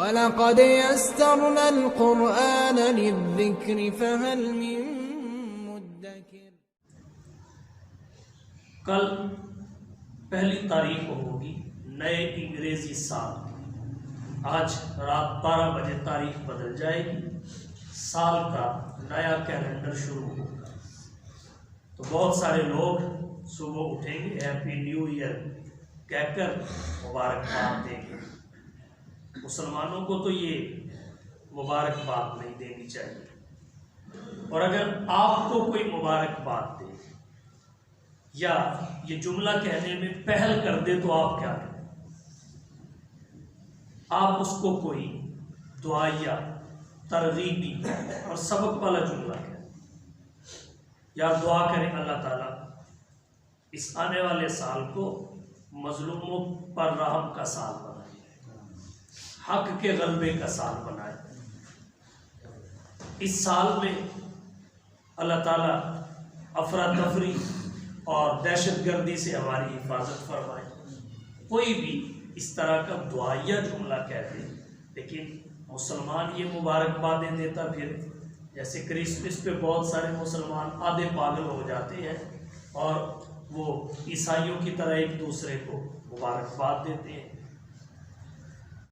وَلَقَدْ يَسَّرْنَا الْقُرْآنَ لِلذِّكْرِ فَهَلْ مِن مُّدَّكِرٍ۔ کل پہلی تاریخ ہوگی نئے انگریزی سال۔ آج رات 12 بجے تاریخ بدل جائے گی، سال کا نیا کیلنڈر شروع ہوگا۔ تو بہت سارے لوگ صبح اٹھیں گے، ہیپی نیو ایئر کہہ کر مبارکباد دیں گے۔ مسلمانوں کو تو یہ مبارکباد نہیں دینی چاہیے، اور اگر آپ کو کوئی مبارکباد دے یا یہ جملہ کہنے میں پہل کر دے تو آپ کیا کریں؟ آپ اس کو کوئی دعائیہ، ترغیبی اور سبق والا جملہ کہیں، یا دعا کریں اللہ تعالیٰ اس آنے والے سال کو مظلوموں پر رحم کا سال بنائے، حق کے غلبے کا سال بنائے۔ اس سال میں اللہ تعالیٰ افراتفری اور دہشت گردی سے ہماری حفاظت فرمائے۔ کوئی بھی اس طرح کا دعائیہ جملہ کہتے، لیکن مسلمان یہ مبارکبادیں دیتا پھر جیسے کرسمس پہ بہت سارے مسلمان آدھے پاگل ہو جاتے ہیں اور وہ عیسائیوں کی طرح ایک دوسرے کو مبارکباد دیتے ہیں۔